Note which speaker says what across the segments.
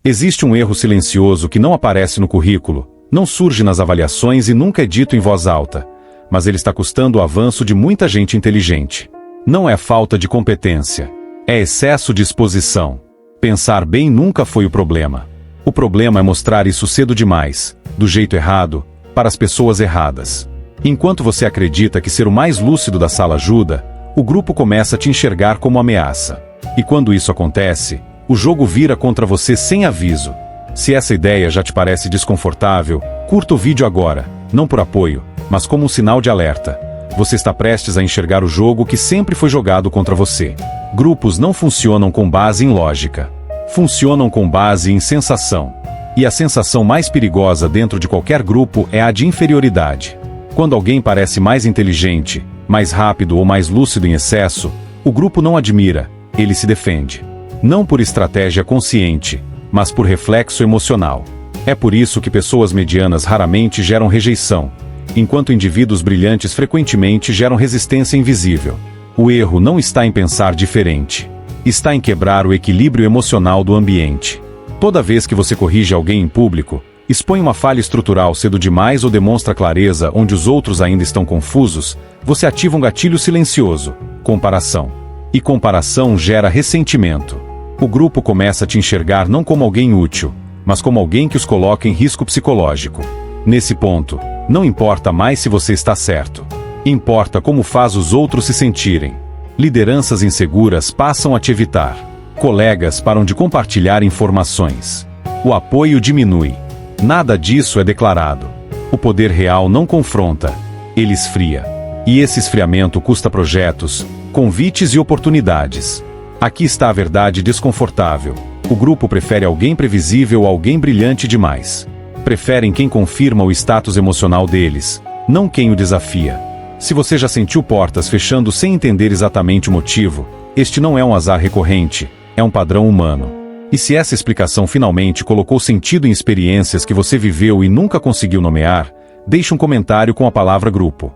Speaker 1: Existe um erro silencioso que não aparece no currículo, não surge nas avaliações e nunca é dito em voz alta, mas ele está custando o avanço de muita gente inteligente. Não é falta de competência, é excesso de exposição. Pensar bem nunca foi o problema. O problema é mostrar isso cedo demais, do jeito errado, para as pessoas erradas. Enquanto você acredita que ser o mais lúcido da sala ajuda, o grupo começa a te enxergar como ameaça. E quando isso acontece, o jogo vira contra você sem aviso. Se essa ideia já te parece desconfortável, curta o vídeo agora, não por apoio, mas como um sinal de alerta. Você está prestes a enxergar o jogo que sempre foi jogado contra você. Grupos não funcionam com base em lógica. Funcionam com base em sensação. E a sensação mais perigosa dentro de qualquer grupo é a de inferioridade. Quando alguém parece mais inteligente, mais rápido ou mais lúcido em excesso, o grupo não admira, ele se defende. Não por estratégia consciente, mas por reflexo emocional. É por isso que pessoas medianas raramente geram rejeição, enquanto indivíduos brilhantes frequentemente geram resistência invisível. O erro não está em pensar diferente. Está em quebrar o equilíbrio emocional do ambiente. Toda vez que você corrige alguém em público, expõe uma falha estrutural cedo demais ou demonstra clareza onde os outros ainda estão confusos, você ativa um gatilho silencioso: comparação. E comparação gera ressentimento. O grupo começa a te enxergar não como alguém útil, mas como alguém que os coloca em risco psicológico. Nesse ponto, não importa mais se você está certo. Importa como faz os outros se sentirem. Lideranças inseguras passam a te evitar. Colegas param de compartilhar informações. O apoio diminui. Nada disso é declarado. O poder real não confronta. Ele esfria. E esse esfriamento custa projetos, convites e oportunidades. Aqui está a verdade desconfortável. O grupo prefere alguém previsível a alguém brilhante demais. Preferem quem confirma o status emocional deles, não quem o desafia. Se você já sentiu portas fechando sem entender exatamente o motivo, este não é um azar recorrente, é um padrão humano. E se essa explicação finalmente colocou sentido em experiências que você viveu e nunca conseguiu nomear, deixe um comentário com a palavra grupo.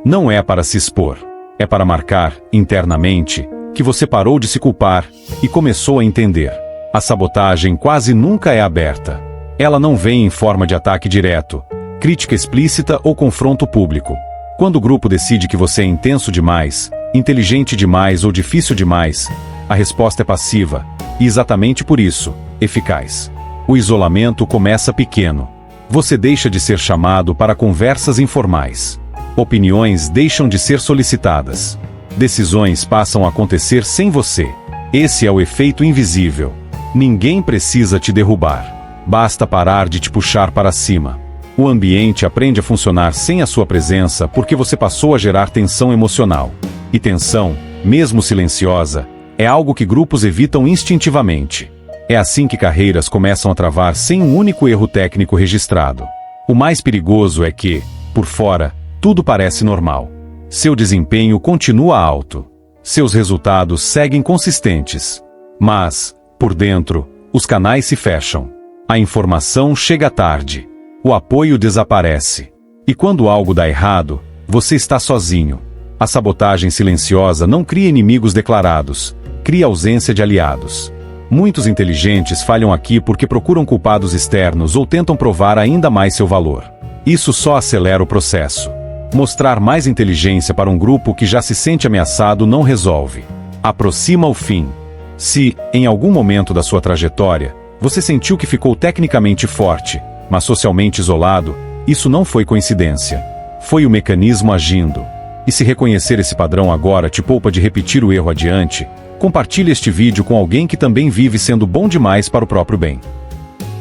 Speaker 1: Não é para se expor, é para marcar, internamente, que você parou de se culpar e começou a entender. A sabotagem quase nunca é aberta. Ela não vem em forma de ataque direto, crítica explícita ou confronto público. Quando o grupo decide que você é intenso demais, inteligente demais ou difícil demais, a resposta é passiva, e exatamente por isso, eficaz. O isolamento começa pequeno. Você deixa de ser chamado para conversas informais. Opiniões deixam de ser solicitadas. Decisões passam a acontecer sem você. Esse é o efeito invisível. Ninguém precisa te derrubar. Basta parar de te puxar para cima. O ambiente aprende a funcionar sem a sua presença porque você passou a gerar tensão emocional. E tensão, mesmo silenciosa, é algo que grupos evitam instintivamente. É assim que carreiras começam a travar sem um único erro técnico registrado. O mais perigoso é que, por fora, tudo parece normal. Seu desempenho continua alto. Seus resultados seguem consistentes. Mas, por dentro, os canais se fecham. A informação chega tarde. O apoio desaparece. E quando algo dá errado, você está sozinho. A sabotagem silenciosa não cria inimigos declarados, cria ausência de aliados. Muitos inteligentes falham aqui porque procuram culpados externos ou tentam provar ainda mais seu valor. Isso só acelera o processo. Mostrar mais inteligência para um grupo que já se sente ameaçado não resolve. Aproxima o fim. Se, em algum momento da sua trajetória, você sentiu que ficou tecnicamente forte, mas socialmente isolado, isso não foi coincidência. Foi o mecanismo agindo. E se reconhecer esse padrão agora te poupa de repetir o erro adiante, compartilhe este vídeo com alguém que também vive sendo bom demais para o próprio bem.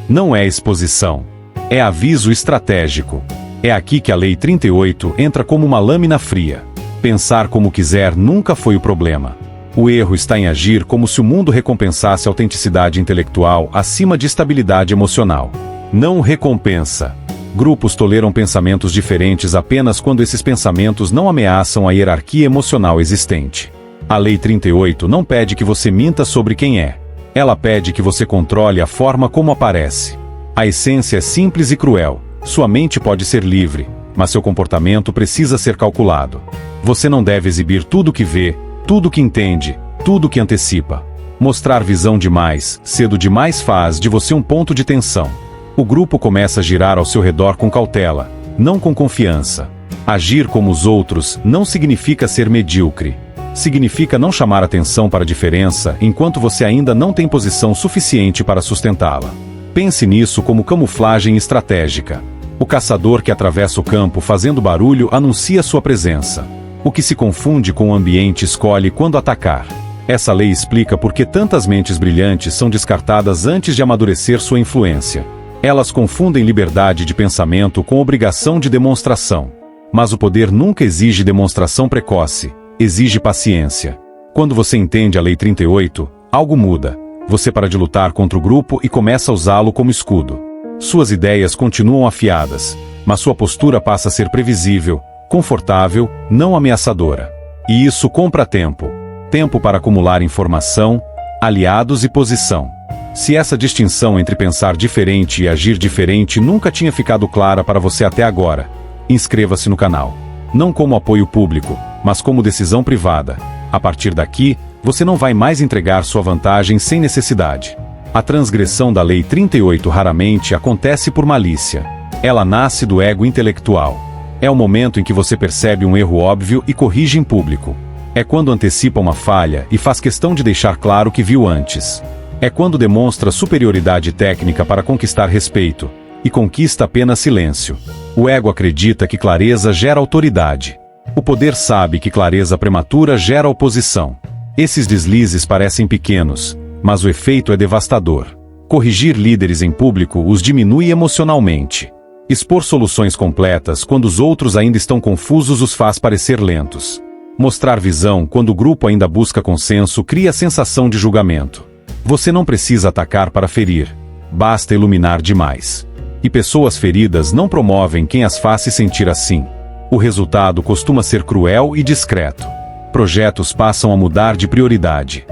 Speaker 1: Não é exposição. É aviso estratégico. É aqui que a Lei 38 entra como uma lâmina fria. Pensar como quiser nunca foi o problema. O erro está em agir como se o mundo recompensasse autenticidade intelectual acima de estabilidade emocional. Não recompensa. Grupos toleram pensamentos diferentes apenas quando esses pensamentos não ameaçam a hierarquia emocional existente. A Lei 38 não pede que você minta sobre quem é. Ela pede que você controle a forma como aparece. A essência é simples e cruel. Sua mente pode ser livre, mas seu comportamento precisa ser calculado. Você não deve exibir tudo que vê, tudo que entende, tudo que antecipa. Mostrar visão demais, cedo demais faz de você um ponto de tensão. O grupo começa a girar ao seu redor com cautela, não com confiança. Agir como os outros não significa ser medíocre. Significa não chamar atenção para a diferença enquanto você ainda não tem posição suficiente para sustentá-la. Pense nisso como camuflagem estratégica. O caçador que atravessa o campo fazendo barulho anuncia sua presença. O que se confunde com o ambiente escolhe quando atacar. Essa lei explica por que tantas mentes brilhantes são descartadas antes de amadurecer sua influência. Elas confundem liberdade de pensamento com obrigação de demonstração. Mas o poder nunca exige demonstração precoce, exige paciência. Quando você entende a Lei 38, algo muda. Você para de lutar contra o grupo e começa a usá-lo como escudo. Suas ideias continuam afiadas, mas sua postura passa a ser previsível, confortável, não ameaçadora. E isso compra tempo. Tempo para acumular informação, aliados e posição. Se essa distinção entre pensar diferente e agir diferente nunca tinha ficado clara para você até agora, inscreva-se no canal. Não como apoio público, mas como decisão privada. A partir daqui, você não vai mais entregar sua vantagem sem necessidade. A transgressão da Lei 38 raramente acontece por malícia. Ela nasce do ego intelectual. É o momento em que você percebe um erro óbvio e corrige em público. É quando antecipa uma falha e faz questão de deixar claro que viu antes. É quando demonstra superioridade técnica para conquistar respeito, e conquista apenas silêncio. O ego acredita que clareza gera autoridade. O poder sabe que clareza prematura gera oposição. Esses deslizes parecem pequenos, mas o efeito é devastador. Corrigir líderes em público os diminui emocionalmente. Expor soluções completas quando os outros ainda estão confusos os faz parecer lentos. Mostrar visão quando o grupo ainda busca consenso cria a sensação de julgamento. Você não precisa atacar para ferir. Basta iluminar demais. E pessoas feridas não promovem quem as faz se sentir assim. O resultado costuma ser cruel e discreto. Projetos passam a mudar de prioridade.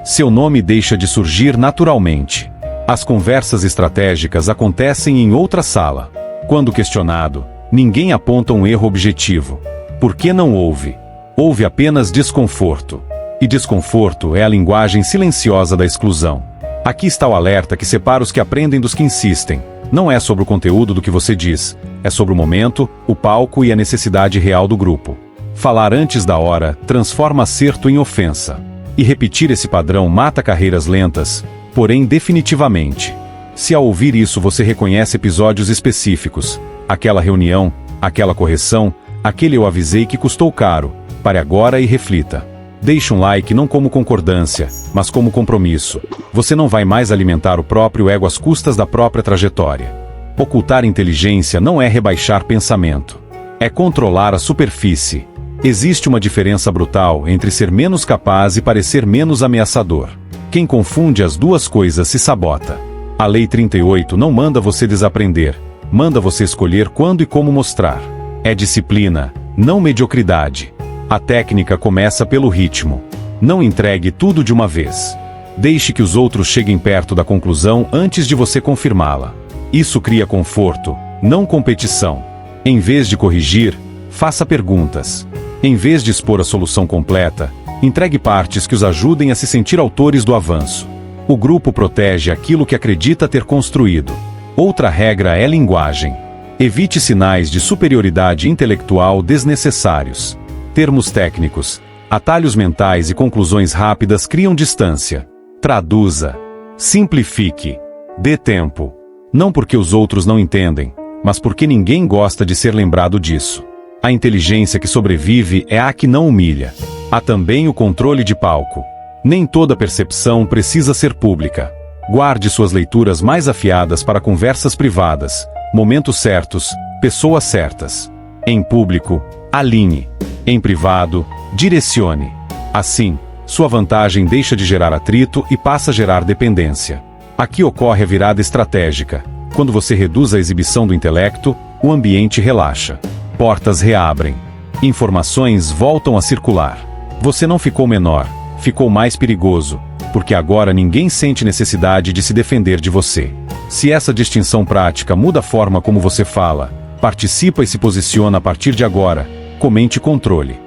Speaker 1: Seu nome deixa de surgir naturalmente. As conversas estratégicas acontecem em outra sala. Quando questionado, ninguém aponta um erro objetivo. Por que não houve? Houve apenas desconforto. E desconforto é a linguagem silenciosa da exclusão. Aqui está o alerta que separa os que aprendem dos que insistem. Não é sobre o conteúdo do que você diz, é sobre o momento, o palco e a necessidade real do grupo. Falar antes da hora transforma acerto em ofensa. E repetir esse padrão mata carreiras lentas, porém definitivamente. Se ao ouvir isso você reconhece episódios específicos, aquela reunião, aquela correção, aquele eu avisei que custou caro, pare agora e reflita. Deixe um like não como concordância, mas como compromisso. Você não vai mais alimentar o próprio ego às custas da própria trajetória. Ocultar inteligência não é rebaixar pensamento. É controlar a superfície. Existe uma diferença brutal entre ser menos capaz e parecer menos ameaçador. Quem confunde as duas coisas se sabota. A Lei 38 não manda você desaprender, manda você escolher quando e como mostrar. É disciplina, não mediocridade. A técnica começa pelo ritmo. Não entregue tudo de uma vez. Deixe que os outros cheguem perto da conclusão antes de você confirmá-la. Isso cria conforto, não competição. Em vez de corrigir, faça perguntas. Em vez de expor a solução completa, entregue partes que os ajudem a se sentir autores do avanço. O grupo protege aquilo que acredita ter construído. Outra regra é linguagem. Evite sinais de superioridade intelectual desnecessários. Termos técnicos, atalhos mentais e conclusões rápidas criam distância. Traduza. Simplifique. Dê tempo. Não porque os outros não entendem, mas porque ninguém gosta de ser lembrado disso. A inteligência que sobrevive é a que não humilha. Há também o controle de palco. Nem toda percepção precisa ser pública. Guarde suas leituras mais afiadas para conversas privadas, momentos certos, pessoas certas. Em público, alinhe. Em privado, direcione. Assim, sua vantagem deixa de gerar atrito e passa a gerar dependência. Aqui ocorre a virada estratégica. Quando você reduz a exibição do intelecto, o ambiente relaxa. Portas reabrem. Informações voltam a circular. Você não ficou menor, ficou mais perigoso, porque agora ninguém sente necessidade de se defender de você. Se essa distinção prática muda a forma como você fala, participa e se posiciona a partir de agora, comente controle.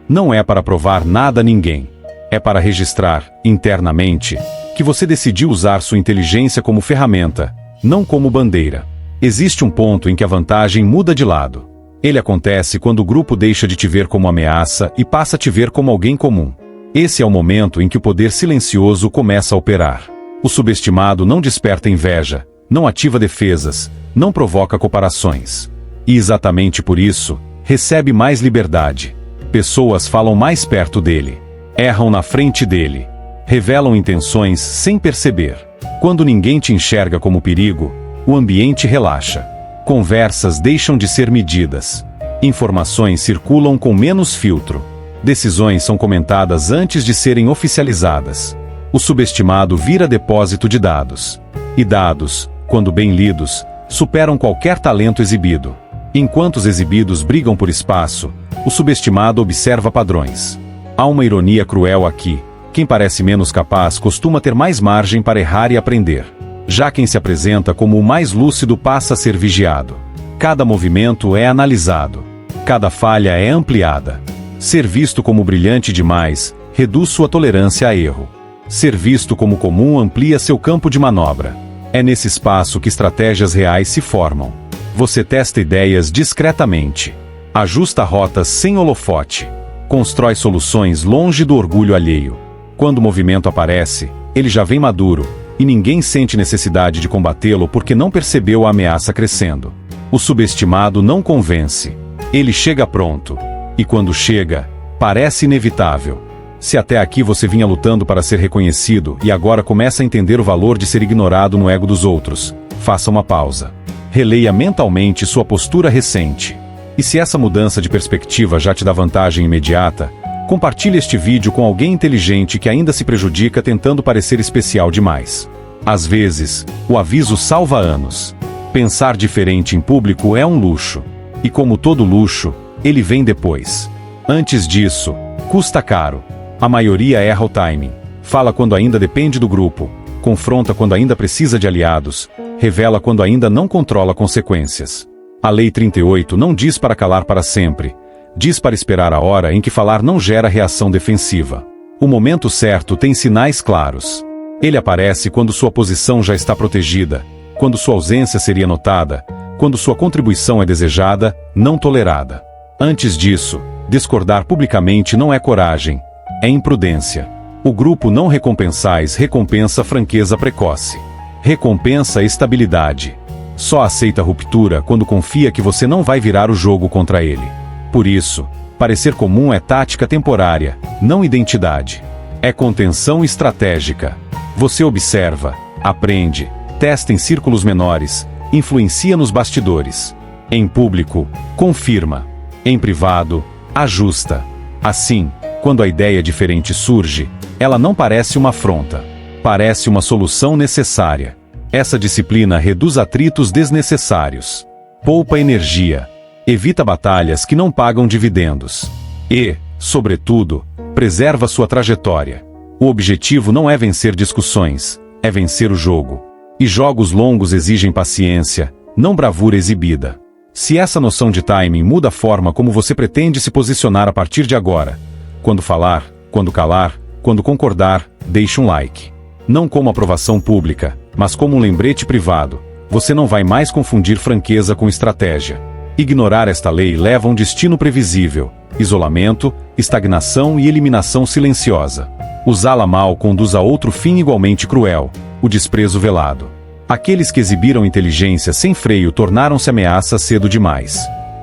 Speaker 1: Não é para provar nada a ninguém. É para registrar, internamente, que você decidiu usar sua inteligência como ferramenta, não como bandeira. Existe um ponto em que a vantagem muda de lado. Ele acontece quando o grupo deixa de te ver como ameaça e passa a te ver como alguém comum. Esse é o momento em que o poder silencioso começa a operar. O subestimado não desperta inveja, não ativa defesas, não provoca comparações. E exatamente por isso, recebe mais liberdade. Pessoas falam mais perto dele. Erram na frente dele. Revelam intenções sem perceber. Quando ninguém te enxerga como perigo, o ambiente relaxa. Conversas deixam de ser medidas. Informações circulam com menos filtro. Decisões são comentadas antes de serem oficializadas. O subestimado vira depósito de dados. E dados, quando bem lidos, superam qualquer talento exibido. Enquanto os exibidos brigam por espaço, o subestimado observa padrões. Há uma ironia cruel aqui. Quem parece menos capaz costuma ter mais margem para errar e aprender. Já quem se apresenta como o mais lúcido passa a ser vigiado. Cada movimento é analisado. Cada falha é ampliada. Ser visto como brilhante demais reduz sua tolerância a erro. Ser visto como comum amplia seu campo de manobra. É nesse espaço que estratégias reais se formam. Você testa ideias discretamente. Ajusta rotas sem holofote. Constrói soluções longe do orgulho alheio. Quando o movimento aparece, ele já vem maduro, e ninguém sente necessidade de combatê-lo porque não percebeu a ameaça crescendo. O subestimado não convence. Ele chega pronto. E quando chega, parece inevitável. Se até aqui você vinha lutando para ser reconhecido e agora começa a entender o valor de ser ignorado no ego dos outros, faça uma pausa. Releia mentalmente sua postura recente. E se essa mudança de perspectiva já te dá vantagem imediata, compartilhe este vídeo com alguém inteligente que ainda se prejudica tentando parecer especial demais. Às vezes, o aviso salva anos. Pensar diferente em público é um luxo. E como todo luxo, ele vem depois. Antes disso, custa caro. A maioria erra o timing. Fala quando ainda depende do grupo. Confronta quando ainda precisa de aliados. Revela quando ainda não controla consequências. A Lei 38 não diz para calar para sempre. Diz para esperar a hora em que falar não gera reação defensiva. O momento certo tem sinais claros. Ele aparece quando sua posição já está protegida, quando sua ausência seria notada, quando sua contribuição é desejada, não tolerada. Antes disso, discordar publicamente não é coragem, é imprudência. O grupo não recompensais recompensa franqueza precoce. Recompensa estabilidade. Só aceita ruptura quando confia que você não vai virar o jogo contra ele. Por isso, parecer comum é tática temporária, não identidade. É contenção estratégica. Você observa, aprende, testa em círculos menores, influencia nos bastidores. Em público, confirma. Em privado, ajusta. Assim, quando a ideia diferente surge, ela não parece uma afronta. Parece uma solução necessária. Essa disciplina reduz atritos desnecessários. Poupa energia. Evita batalhas que não pagam dividendos. E, sobretudo, preserva sua trajetória. O objetivo não é vencer discussões, é vencer o jogo. E jogos longos exigem paciência, não bravura exibida. Se essa noção de timing muda a forma como você pretende se posicionar a partir de agora, quando falar, quando calar, quando concordar, deixe um like. Não como aprovação pública, mas como um lembrete privado. Você não vai mais confundir franqueza com estratégia. Ignorar esta lei leva a um destino previsível: isolamento, estagnação e eliminação silenciosa. Usá-la mal conduz a outro fim igualmente cruel: o desprezo velado. Aqueles que exibiram inteligência sem freio tornaram-se ameaça cedo demais.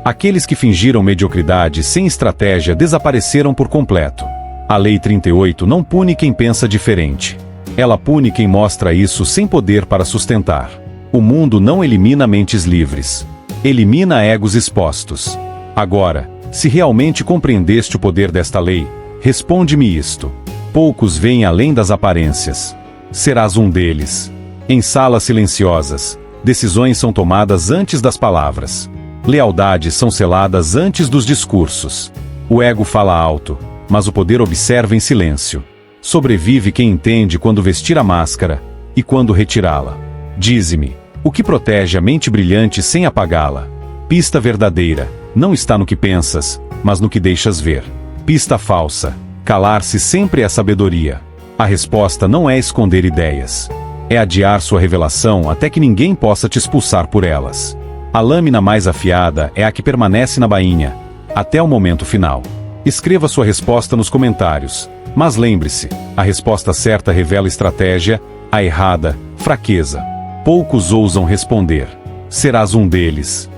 Speaker 1: Aqueles que fingiram mediocridade sem estratégia desapareceram por completo. A Lei 38 não pune quem pensa diferente. Ela pune quem mostra isso sem poder para sustentar. O mundo não elimina mentes livres. Elimina egos expostos. Agora, se realmente compreendeste o poder desta lei, responde-me isto. Poucos veem além das aparências. Serás um deles. Em salas silenciosas, decisões são tomadas antes das palavras. Lealdades são seladas antes dos discursos. O ego fala alto, mas o poder observa em silêncio. Sobrevive quem entende quando vestir a máscara e quando retirá-la. Dize-me, o que protege a mente brilhante sem apagá-la? Pista verdadeira não está no que pensas, mas no que deixas ver. Pista falsa Calar-se sempre é sabedoria. A resposta não é esconder ideias. É adiar sua revelação até que ninguém possa te expulsar por elas. A lâmina mais afiada é a que permanece na bainha, até o momento final. Escreva sua resposta nos comentários. Mas lembre-se, a resposta certa revela estratégia, a errada, fraqueza. Poucos ousam responder. Serás um deles.